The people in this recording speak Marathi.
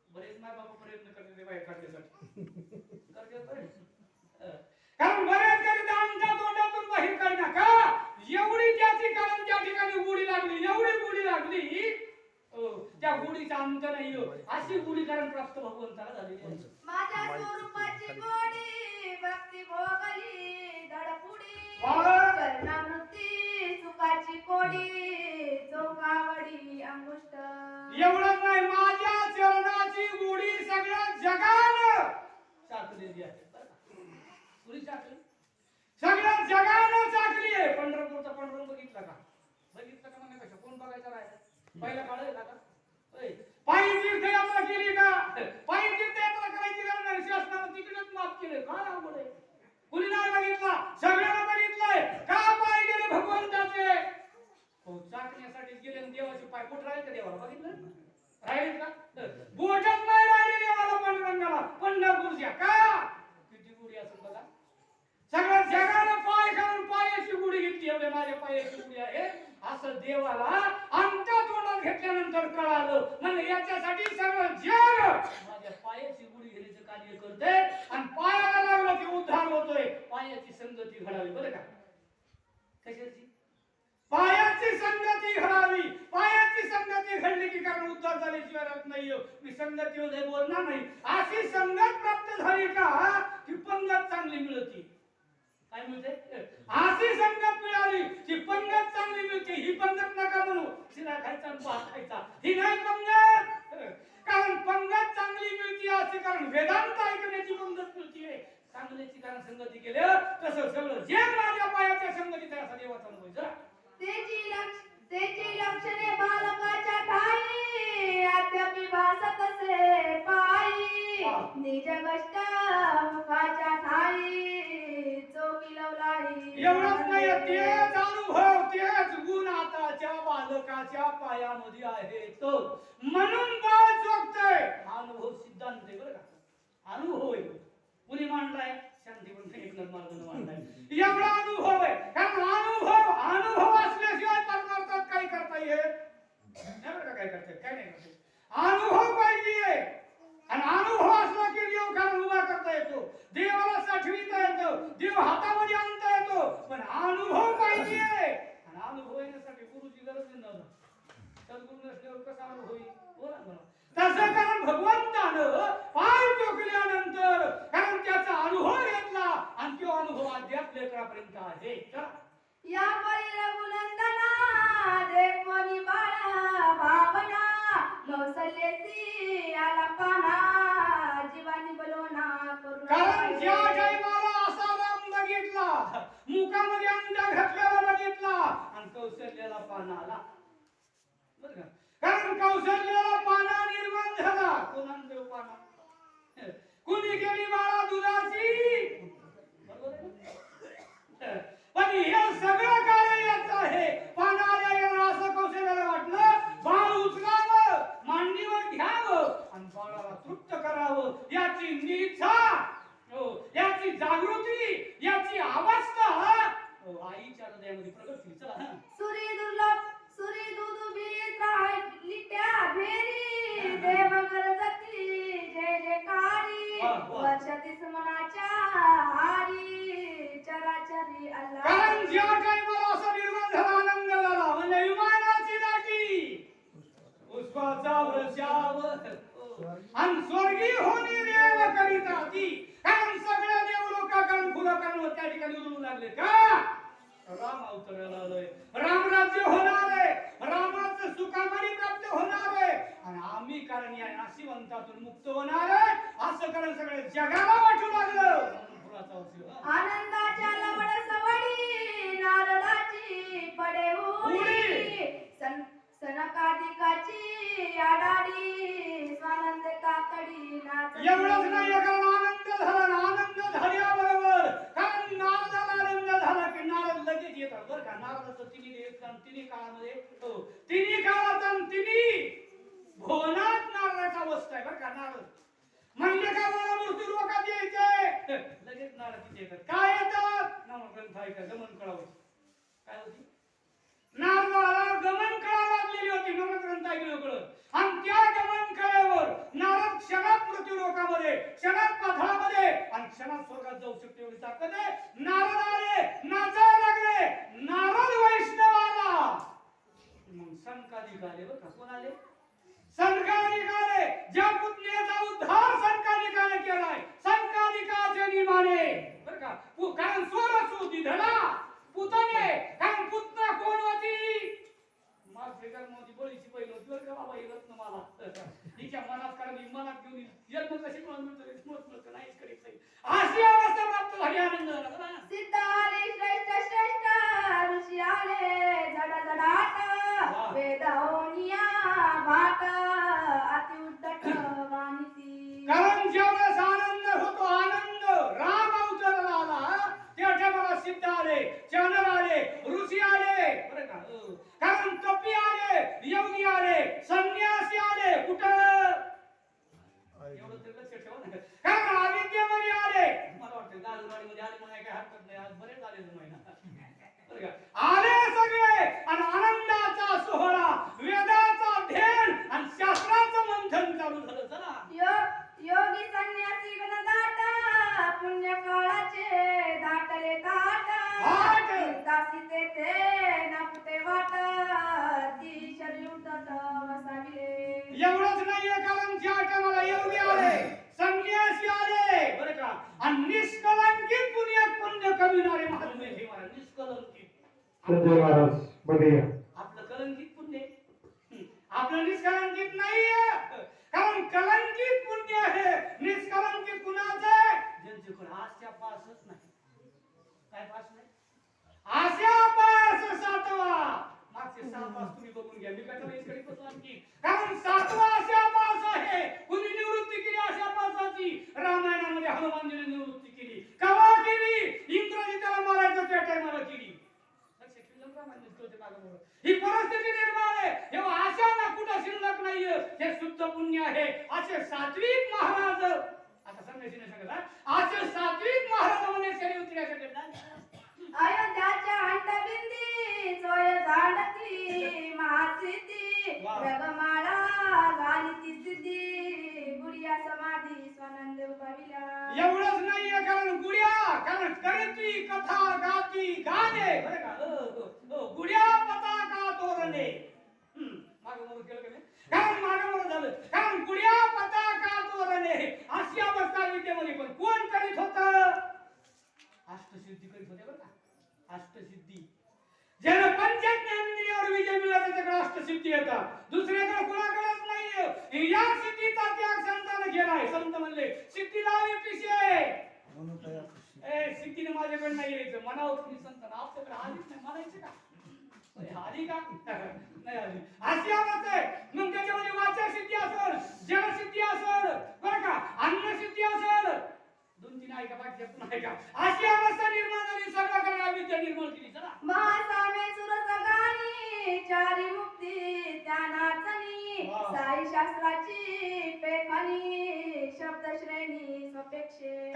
बरेच माय बाबा प्रयत्न करते बाहेर काढण्यासाठी कारण बऱ्याच करीता आमच्या तोंडातून बाहेर काढणार का एवढी त्याची कारण त्या ठिकाणी गुढी लागली एवढी गुढी लागली त्या गुढीचा अंत नाही अशी गुढी कारण प्राप्त भगवंताला झालेली आहे. माझ्या स्वरूपाची गोडी भक्ती भोगली धडपुडी वा! कर्णामृती सुखाची कोडी चौकावडी अंगुष्ट एवढंच नाही माझ्या चरणाची गुढी सगळ्या जगानं चाकलेली आहे गुढी चाकली सगळ्या जगानं चाकली आहे. पंढरपूरचा पंढरपूर बघितला का म्हणण्यापेक्षा कोण बघायचा राहिला पहिला काळ आहे का पायी तीर्थयात्रा केली का पायी तीर्थयात्रा करायची गरज नाही शासनानं तिकडेच माफ केले काय अवघड आहे कुणी नाही बघितला सगळ्यांना बघितलंय का पाय गेले भगवंताचे हो चाकण्यासाठी गेले देवाचे पाय कुठे राहिले का देवाला बघितलं राहिले का बोटच नाही राहिले देवाला पांडुरंगाला पंढरपूरच्या का किती गुढी असेल बघा सगळ्या जगानं पाय घालून पायाची गुढी घेतली एवढे माझ्या पायाची गुढी आहे असं देवाला अंत तोंडात घेतल्यानंतर कळालं म्हणजे याच्यासाठी सगळं जग माझ्या पायाची गुढी घेण्याचं कार्य करते आणि पायाला लागलं की उद्धार होतोय पायाची संगती घडावी बरं का कशाची पायाची संगती घडावी पायाची संगती घडली की कारण उद्धार झाल्याशिवाय राहत नाही मी संगतीमध्ये बोलणार नाही अशी संगत प्राप्त झाली का की पंगत चांगली मिळते काय मिळते अशी संगत मिळाली की पंगत चांगली मिळते ही पंगत नका म्हणू शिरा खायचा आणि भात खायचा ही नाही पंगत कारण पंगत चांगली मिळते असे कारण वेदांत ऐकण्याची पंगत मिळते चांगल्याची कारण संगती केलं तसं सगळं जे माझ्या पायाच्या संगतीत आहे असा देवाचा अनुभव जरा तेची लक्षणे बालकाच्या ठाई अद्यापि भासत असे पायी निज कष्ट मुखाच्या ठाई चोकी लवलाई एवढंच नाही तेच अनुभव तेच गुण आताच्या बालकाच्या पायामध्ये आहेत म्हणून बाळ चोकतय अनुभव सिद्धांत आहे बरं का अनुभव आहे कुणी मांडलाय शांती पण एकनाथ मार्गाने मांडलाय एवढा अनुभव आहे कारण अनुभव असल्याशिवाय परमार्थात काही करता येत नाही बरं का काय करतात काय नाही करतात अनुभव पाहिजे आणि अनुभव असला की देव कारण उभा करता येतो देवाला साठविता येतो देव हातामध्ये आणता येतो पण अनुभव पाहिजे आणि अनुभव येण्यासाठी गुरुची गरज नाही सद्गुरू नसल्यावर कसा अनुभव येईल बोला मला तसं कारण भगवंतानं पाय टोकल्यानंतर कारण त्याचा अनुभव घेतला आणि तो अनुभव अद्याप लेकरापर्यंत आहे या परी रघुनंदना देखोनी बाळा भावना कौशल्यसी आला पाना जीवानी बोलवना कारण ज्या टाइमाला असा राम बघितला मुखामध्ये अंडा घातलेला बघितला आणि कौशल्याला पाना आला बरं का कारण कौशल्याला पाना निर्माण झाला कोणाला देव पाना कुणी केली बाळा दुधाची बरोबर आहे पण हे सगळं कार्य याचं आहे पाना आल्या असं कौशल्याला वाटलं बाळ उचलावं मांडीवर घ्यावं आणि बाळाला तृप्त करावं याची निच्छा याची जागृती याची अवस्था आईच्या हृदयामध्ये प्रगट झाली चला सुरी दुर्लभ सुरी दुदुबीत लिट्या भेरी देव गरजती जय जयकारी वर्षतीस मनाच्या हारी चराचरी अल्लाह कारण ज्या टाइमाला असा निर्माण झाला आनंद झाला म्हणजे विमानाची दाटी पुष्पाचा वृषाव आणि स्वर्गी होणे देव करीता ती कारण सगळ्या देव लोकांकडून फुलकांवर त्या ठिकाणी उजळू लागले का राम अवतरायला आलोय राम राज्य होणार आहे रामाचं सुखामारी प्राप्त होणार आहे आणि आम्ही कारण या नाशिवंतातून मुक्त होणार आहे असं कारण सगळ्या जगाला वाटू लागलं आनंदाच्या लवड सवडी नारदाची पडे उडी सनकादिकाची आडाडी स्वानंद काकडी नाच एवढंच नाही कारण आनंद झाला आनंद झाल्याबरोबर कारण नारदाला आनंद झाला की नारद लगेच येतात बरं का नारदाचं तिन्ही काळामध्ये तिन्ही काळात आणि तिन्ही भुवनात नारदाचा अवस्था आहे बरं का नारद म्हणजे काय मला मृत्यू लोकात यायचे लगेच नारद तिथे येतात काय येतात नामग्रंथ ऐका गमन कळावं काय होती नारदाला गमन कळा लागलेली होती नामग्रंथ ऐकलं आणि त्या गमन कळ्यावर नारद क्षणात पाताळामध्ये आणि क्षणात स्वर्गात जाऊ शकते एवढी ताकद आहे. नारद आले, नाचायला लागले. नारद वैष्णव आला. मग संकादिक आले. बरं का कोण आले? संकादिकाने. ज्या पुतण्याचा उद्धार संकादिकाने केलाय, संकादिकाचे निमाने. बरं का कारण स्वरच होती धडा पुतणे. कारण पुतना कोण होती? मागच्या जन्माची बळीची बैल होती. बरं का बाबा ही रत्न मला हिच्या मनात कारण ही मनात घेऊन जन्म कशी म्हणून मिळतो नाहीच करीत नाही. अशी अवस्था प्राप्त झाली. आनंद झाला बरं. सिद्ध आले श्रेष्ठ श्रेष्ठ ऋषी आले जड जडाट वेदवनिया भाट अति उद्धट वाणिती. कारण ज्यावेळेस आनंद होतो, आनंद राम अवतरला आला त्या टायमाला सिद्ध आले, चंद्र आले, ऋषी आले. बरं का कारण कपी आले, योगी आले, संन्यासी आले. कुठं एवढं तर लक्ष ठेवा ना. कारण अविद्येमध्ये आले. मला वाटतं गालवाडीमध्ये आले म्हणाय काय हरकत नाही. आज बरेच आले महिना. बरं का आले सगळे आणि आनंदाचा सोहळा, वेदाचा अध्ययन आणि शास्त्राचं मंथन चालू झालं. चला योगी संन्यासी गुणदाट पुण्य काळाचे दाटले ताट दासी ते नापते वाट ती शरीर उद्धट वसाविले. एवढंच नाहीये कारण ज्या टायमाला योगी आले, संन्यासी आले. बरं का आणि निष्कलंकित पुण्य कविणारे महात्मे हे महाराज निष्कलंकित. संजय महाराज मध्ये आपलं कलंकित पुण्य आपलं निष्कलंकित नाहीये. कारण कलंकित पुण्य आहे. निष्कलंकित कुणाचं? ज्यांचे कोण आशा पासच नाही. काय पास नाही? आशा पास सातवा. मागचे 6 पास तुम्ही बघून घ्या. मी काय इकडे बसलो आणखी. कारण 7वा आशा पास आहे. कुणी निवृत्ती केली आशा पासाची? रामायणामध्ये हनुमानजीने निवृत्ती केली. केव्हा केली? इंद्रजी त्याला मारायचं त्या टायमाला केली. ही परिस्थिती निर्माण आहे. हे आशा ना कुठं शिल्लक नाहीये. हे शुद्ध पुण्य आहे. असे सात्विक महाराज आता संन्यासीने सांगितलं असे सात्विक महाराज म्हणे शरीर उतरायसाठी अयोध्याच्या अंतबिंदी सोय झाडती महासिद्धी रगमाळा झाली ती सिद्धी गुडिया समाधी स्वानंद उभाविला. एवढंच नाहीये कारण गुडिया कारण करती कथा गाती गाणे. बरं का गुडिया पताका तोरणे. मागं मोर केलं का नाही? कारण मागं मोर झालं. कारण गुडिया पताका तोरणे अशी अवस्था विद्येमध्ये पण कोण करीत होतं? अष्टसिद्धी करीत होते. बरं का अष्टसिद्धी. ज्याला पंचज्ञानेंद्रियावर विजय मिळाला त्याच्याकडे अष्टसिद्धी येतात. दुसऱ्याकडे कोणाकडेच नाहीये. या सिद्धीचा त्याग संतांना केलाय. संत म्हणले सिद्धी लावे पिशे. सिद्धीने माझ्याकडे नाही यायचं. म्हणावं तुम्ही संतांना आपल्याकडे आलीच नाही म्हणायचं का? आली का? नाही आली. अशी अवस्था आहे. मग त्याच्यामध्ये वाचा सिद्धी असेल, जलसिद्धी असेल, बरं का अन्नसिद्धी असेल. 2-3 आहे का बाकी आहे का? अशी अवस्था निर्माण झाली. सर्वांकडे अविद्या निर्माण केली. चला महासामे सुरसगानी चारी मुक्ती त्या नाचनी साई शास्त्राची पेखणी शब्द श्रेणी स्वपेक्षे.